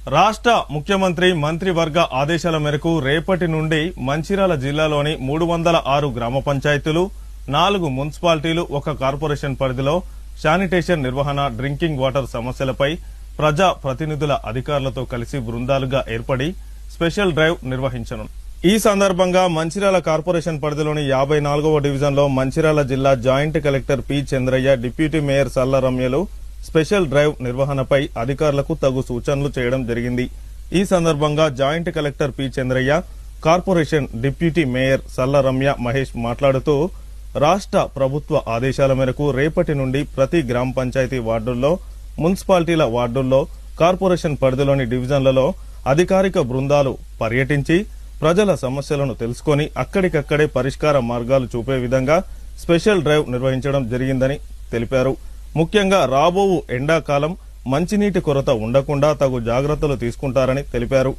రాష్ట్ర ముఖ్యమంత్రి మంత్రివర్గ ఆదేశాల మేరకు రేపటి నుండి మంచిర్యాల జిల్లాలోని 306 గ్రామ పంచాయతీలు, 4 మున్సిపాలిటీలు, 1 కార్పొరేషన్ పరిధిలో శానిటేషన్ నిర్వహణ, డ్రింకింగ్ వాటర్ సమస్యలపై ప్రజా ప్రతినిధుల అధికారులతో కలిసి బృందాలుగా ఏర్పడి స్పెషల్ డ్రైవ్ నిర్వహించనున్నారు. ఈ సందర్భంగా మంచిర్యాల కార్పొరేషన్ పరిధిలోని 54వ డివిజన్లో మంచిర్యాల జిల్లా joint collector P Chandraiah, deputy mayor సల్ల రమ్యలు స్పెషల్ డ్రైవ్ నిర్వహణపై అధికారులకు తగు సూచనలు చేయడం జరిగింది. ఈ సందర్భంగా joint collector P Chandraiah, corporation deputy mayor సల్ల రమ్య మహేష్ మాట్లాడుతూ రాష్ట్ర ప్రభుత్వ ఆదేశాల మేరకు రేపటి నుండి ప్రతి గ్రామ పంచాయతీ వార్డుల్లో, మున్సిపాలిటీల వార్డుల్లో, కార్పొరేషన్ పరిధిలోని డివిజన్లలో అధికారిక బృందాలు పర్యటించి ప్రజల సమస్యలను తెలుసుకుని అక్కడికక్కడే పరిష్కార మార్గాలు చూపే విధంగా స్పెషల్ డ్రైవ్ నిర్వహించడం జరిగిందని తెలిపారు. ముఖ్యంగా రాబో ఎండాకాలం మంచినీటి కొరత ఉండకుండా తగు జాగ్రత్తలు తీసుకుంటారని తెలిపారు.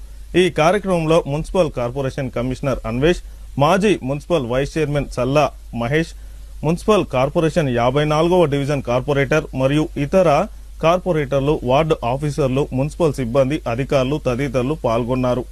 ఈ కార్యక్రమంలో మున్సిపల్ కార్పొరేషన్ కమిషనర్ అన్వేష్, మాజీ municipal vice chairman Salla Mahesh, municipal corporation 54వ డివిజన్ కార్పొరేటర్ మరియు ఇతర కార్పొరేటర్లు, వార్డు ఆఫీసర్లు, మున్సిపల్ సిబ్బంది, అధికారులు తదితరులు పాల్గొన్నారు.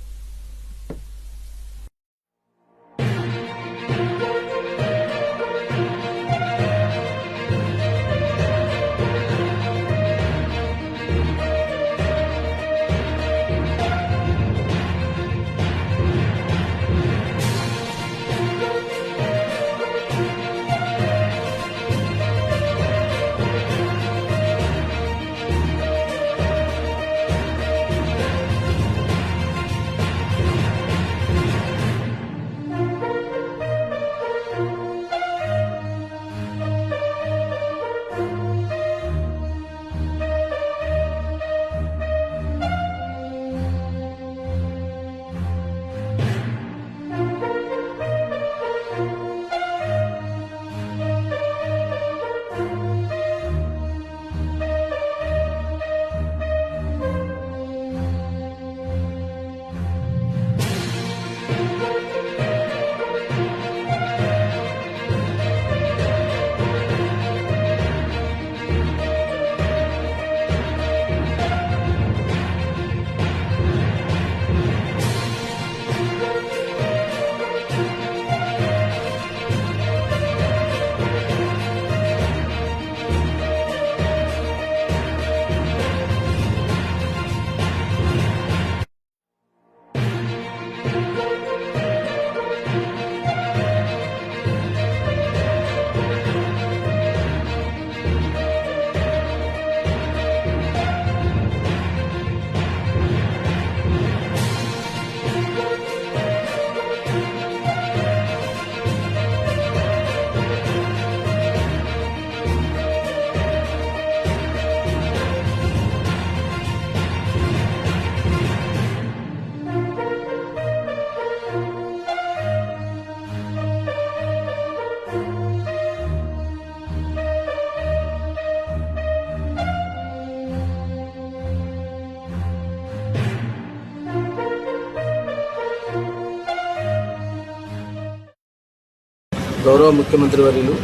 గౌరవ ముఖ్యమంత్రి వర్యులు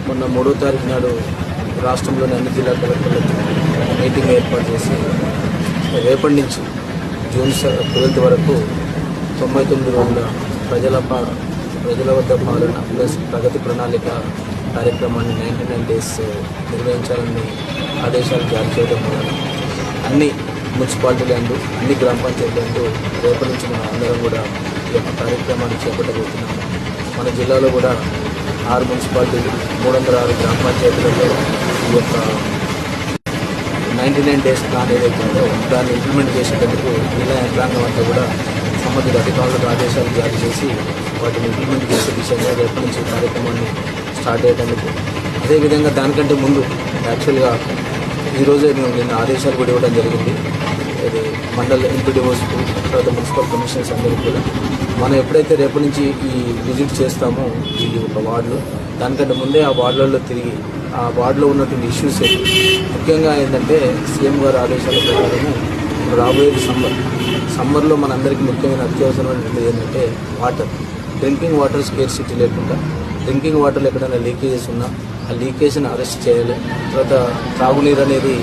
మొన్న 3వ తారీఖు నాడు రాష్ట్రంలోని అన్ని జిల్లా కలెక్టర్లతో మీటింగ్ ఏర్పాటు చేసి రేపటి నుంచి జూన్ 12 వరకు 99 రోజుల ప్రజల వద్ద పాలన ప్లస్ ప్రగతి ప్రణాళిక కార్యక్రమాన్ని 99 డేస్ నిర్వహించాలని ఆదేశాలు జారీ చేయడం వలన అన్ని మున్సిపాలిటీలు అన్ని గ్రామ పంచాయతీలు రేపటి నుంచి మనం అందరం కూడా ఈ యొక్క కార్యక్రమాన్ని చేపట్టబోతున్నాము. మన జిల్లాలో కూడా 6 మున్సిపాలిటీలు, 306 గ్రామ పంచాయతీలలో ఈ యొక్క 99 డేస్ ప్లాన్ ఏదైతే ఉందో దాన్ని ఇంప్లిమెంట్ చేసేందుకు జిల్లా యంత్రాంగం అంతా కూడా సంబంధిత అధికారులకు ఆదేశాలు జారీ చేసి వాటిని ఇంప్లిమెంట్ చేసే దిశగా రేపటి నుంచి కార్యక్రమాన్ని స్టార్ట్ అయ్యేందుకు, అదేవిధంగా దానికంటే ముందు యాక్చువల్గా ఈరోజే నిన్న ఆదేశాలు కూడా ఇవ్వడం జరిగింది. ఇది మండల ఎంపీడీఓస్, తర్వాత మున్సిపల్ కమిషనర్స్ అందరికీ కూడా మనం ఎప్పుడైతే రేపటి నుంచి ఈ విజిట్ చేస్తామో ఈ ఒక వార్డులో, దానికంటే ముందే ఆ వార్డులలో తిరిగి ఆ వార్డులో ఉన్నటువంటి ఇష్యూస్ ముఖ్యంగా ఏంటంటే సీఎం గారి ఆదేశాల ప్రకారము రాబోయేది సమ్మర్లో మనందరికీ ముఖ్యమైన అత్యవసరమైనటువంటి ఏంటంటే వాటర్, డ్రింకింగ్ వాటర్ స్కేర్సిటీ లేకుండా డ్రింకింగ్ వాటర్లో ఎక్కడైనా లీకేజెస్ ఉన్నా ఆ లీకేజ్ని అరెస్ట్ చేయాలి. తర్వాత త్రాగునీరు అనేది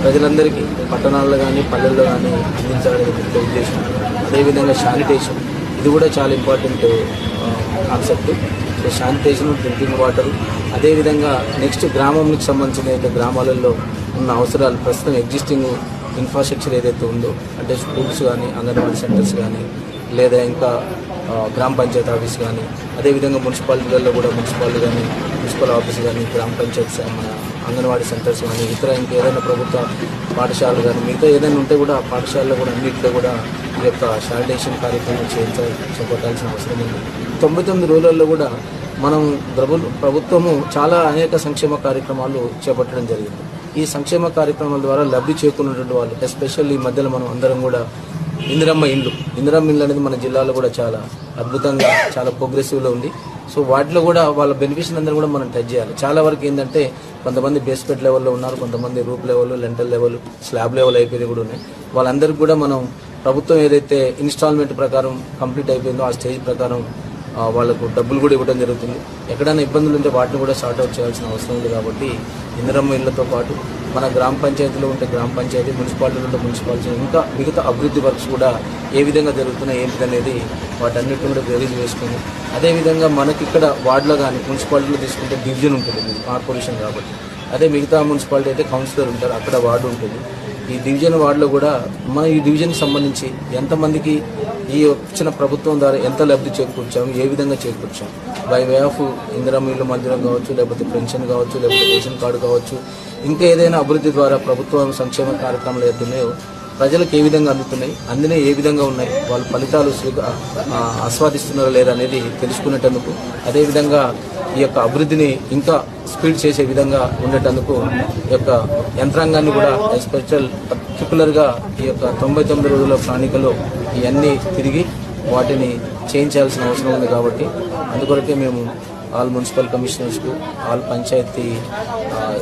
ప్రజలందరికీ పట్టణాల్లో కానీ పల్లెల్లో కానీ అందించాలనే ముఖ్య ఉద్దేశం. అదేవిధంగా శానిటేషన్, ఇది కూడా చాలా important concept. So sanitation, drinking water, అదేవిధంగా నెక్స్ట్ గ్రామంకి సంబంధించిన అయితే గ్రామాలలో ఉన్న అవసరాలు, ప్రస్తుతం ఎగ్జిస్టింగ్ ఇన్ఫ్రాస్ట్రక్చర్ ఏదైతే ఉందో, అంటే స్కూల్స్ కానీ, అంగన్వాడీ సెంటర్స్ కానీ, లేదా ఇంకా గ్రామ పంచాయతీ ఆఫీస్ కానీ, అదేవిధంగా మున్సిపాలిటీలలో కూడా మున్సిపల్ ఆఫీస్ కానీ, గ్రామ పంచాయతీ మన అంగన్వాడీ సెంటర్స్ కానీ, ఇతర ఇంకా ఏదైనా ప్రభుత్వ పాఠశాలలు కానీ, మిగతా ఏదైనా ఉంటే కూడా ఆ పాఠశాలలో కూడా అన్నింటిలో కూడా ఈ యొక్క శానిటేషన్ కార్యక్రమం చేపట్టాల్సిన అవసరం ఉంది. 99 రోజులలో కూడా మనం ప్రభుత్వము చాలా అనేక సంక్షేమ కార్యక్రమాలు చేపట్టడం జరిగింది. ఈ సంక్షేమ కార్యక్రమాల ద్వారా లబ్ధి చేకూరినటువంటి వాళ్ళు, ఎస్పెషల్లీ ఈ మధ్యలో మనం అందరం కూడా ఇందిరమ్మ ఇండ్లు అనేది మన జిల్లాలో కూడా చాలా అద్భుతంగా, చాలా ప్రోగ్రెసివ్లో ఉంది. సో వాటిలో కూడా వాళ్ళ బెనిఫిట్స్ అందరూ కూడా మనం టచ్ చేయాలి. చాలా వరకు ఏంటంటే కొంతమంది బేస్మెంట్ లెవెల్లో ఉన్నారు, కొంతమంది roof level, lintel level, slab level అయిపోయినవి కూడా ఉన్నాయి. వాళ్ళందరికీ కూడా మనం ప్రభుత్వం ఏదైతే ఇన్స్టాల్మెంట్ ప్రకారం కంప్లీట్ అయిపోయిందో ఆ స్టేజ్ ప్రకారం వాళ్ళకు డబ్బులు కూడా ఇవ్వడం జరుగుతుంది. ఎక్కడైనా ఇబ్బందులు ఉంటే వాటిని కూడా సార్ట్అవుట్ చేయాల్సిన అవసరం ఉంది. కాబట్టి ఇందిరమ్మ ఇళ్లతో పాటు మన గ్రామ పంచాయతీలో ఉంటే గ్రామ పంచాయతీ, మున్సిపాలిటీలో ఉంటే మున్సిపాలిటీ, ఇంకా మిగతా అభివృద్ధి వర్క్స్ కూడా ఏ విధంగా జరుగుతున్నాయి ఏంటి అనేది వాటన్నిటిని కూడా బేరీజ్ వేసుకుని, అదేవిధంగా మనకి ఇక్కడ వార్డులో కానీ మున్సిపాలిటీలో తీసుకుంటే డివిజన్ ఉంటుంది, కార్పొరేషన్ కాబట్టి. అదే మిగతా మున్సిపాలిటీ అయితే కౌన్సిలర్ ఉంటారు, అక్కడ వార్డు ఉంటుంది. ఈ డివిజన్ వార్డులో కూడా మన ఈ డివిజన్కి సంబంధించి ఎంతమందికి ఈ వచ్చిన ప్రభుత్వం ద్వారా ఎంత లబ్ధి చేకూర్చాము, ఏ విధంగా చేకూర్చాము, బై వే ఆఫ్ ఇందిరమ్మ ఇల్లు మందిరం కావచ్చు, లేకపోతే పెన్షన్ కావచ్చు, లేకపోతే రేషన్ కార్డు కావచ్చు, ఇంకా ఏదైనా అభివృద్ధి ద్వారా ప్రభుత్వం సంక్షేమ కార్యక్రమాలు ఏతున్నాయో ప్రజలకు ఏ విధంగా అందుతున్నాయి, అందినే ఏ విధంగా ఉన్నాయి, వాళ్ళ ఫలితాలు ఆస్వాదిస్తున్నారో లేదా అనేది తెలుసుకునేటందుకు, అదేవిధంగా ఈ యొక్క అభివృద్ధిని ఇంకా స్పీడ్ చేసే విధంగా ఉండేటందుకు ఈ యొక్క యంత్రాంగాన్ని కూడా ఎస్పెషల్ పర్టికులర్గా ఈ యొక్క 99 రోజుల ప్రణాళికలో ఇవన్నీ తిరిగి వాటిని చేయించాల్సిన అవసరం ఉంది. కాబట్టి అందుకొరకే మేము ఆల్ మున్సిపల్ కమిషనర్స్కు, all panchayat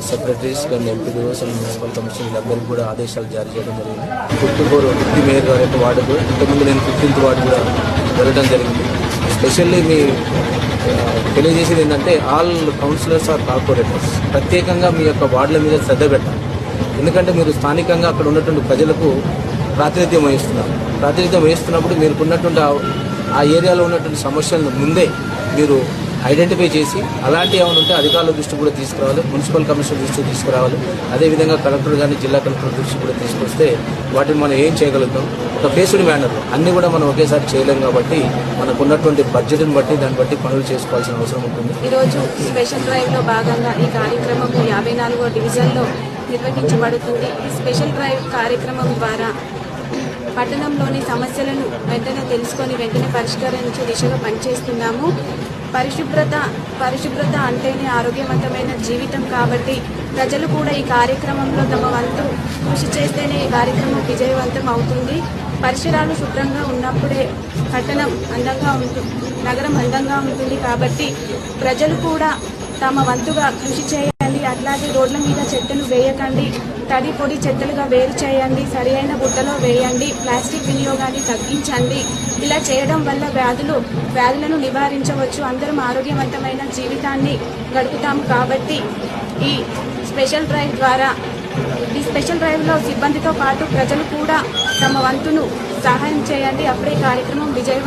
secretaries and MPDOs and municipal commissioner వీళ్ళందరికీ కూడా ఆదేశాలు జారీ చేయడం జరిగింది. 54 డిప్యూటీ మేయర్ గారి యొక్క వార్డు కూడా, ఇంతకుముందు నేను 15th వార్డు కూడా వెళ్ళడం జరిగింది. ఎస్పెషల్లీ మీ తెలియజేసేది ఏంటంటే ఆల్ కౌన్సిలర్స్ ఆర్ కార్పొరేటర్స్ ప్రత్యేకంగా మీ యొక్క వార్డుల మీద శ్రద్ధ పెట్టాలి. ఎందుకంటే మీరు స్థానికంగా అక్కడ ఉన్నటువంటి ప్రజలకు ప్రాతినిధ్యం వహిస్తున్నారు. ప్రాతినిధ్యం వహిస్తున్నప్పుడు మీకు ఉన్నటువంటి ఆ ఏరియాలో ఉన్నటువంటి సమస్యలను ముందే మీరు ఐడెంటిఫై చేసి అలాంటి ఏమైనా ఉంటే అధికారుల దృష్టి కూడా తీసుకురావాలి, మున్సిపల్ కమిషనర్ దృష్టి తీసుకురావాలి, అదేవిధంగా కలెక్టర్ కానీ జిల్లా కలెక్టర్ దృష్టి కూడా తీసుకొస్తే వాటిని మనం ఏం చేయగలుగుతాం. ఒక ఫేస్డ్ మేనర్లో అన్నీ కూడా మనం ఒకేసారి చేయలేం. కాబట్టి మనకు ఉన్నటువంటి బడ్జెట్ని బట్టి దాన్ని బట్టి పనులు చేసుకోవాల్సిన అవసరం ఉంటుంది. ఈరోజు స్పెషల్ డ్రైవ్లో భాగంగా ఈ కార్యక్రమం 54వ డివిజన్లో నిర్వహించబడుతుంది. ఈ స్పెషల్ డ్రైవ్ కార్యక్రమం ద్వారా పట్టణంలోని సమస్యలను వెంటనే తెలుసుకొని వెంటనే పరిష్కరించే దిశగా పనిచేస్తున్నాము. పరిశుభ్రత అంటేనే ఆరోగ్యవంతమైన జీవితం. కాబట్టి ప్రజలు కూడా ఈ కార్యక్రమంలో తమ వంతు కృషి చేస్తేనే ఈ కార్యక్రమం విజయవంతం అవుతుంది. పరిసరాలు శుభ్రంగా ఉన్నప్పుడే పట్టణం అందంగా ఉంటుంది, నగరం అందంగా ఉంటుంది. కాబట్టి ప్రజలు కూడా తమ వంతుగా కృషి చేయాలి. అట్లాగే రోడ్ల మీద చెత్తను వేయకండి, తడి పొడి చెత్తలుగా వేరు చేయండి, సరైన బుట్టలో వేయండి, ప్లాస్టిక్ వినియోగాన్ని తగ్గించండి. ఇలా చేయడం వల్ల వ్యాధులను నివారించవచ్చు. అందరం ఆరోగ్యవంతమైన జీవితాన్ని గడుపుతాము. కాబట్టి ఈ స్పెషల్ డ్రైవ్లో సిబ్బందితో పాటు ప్రజలు కూడా తమ వంతును సహాయం చేయండి. అప్పుడే కార్యక్రమం విజయవంతం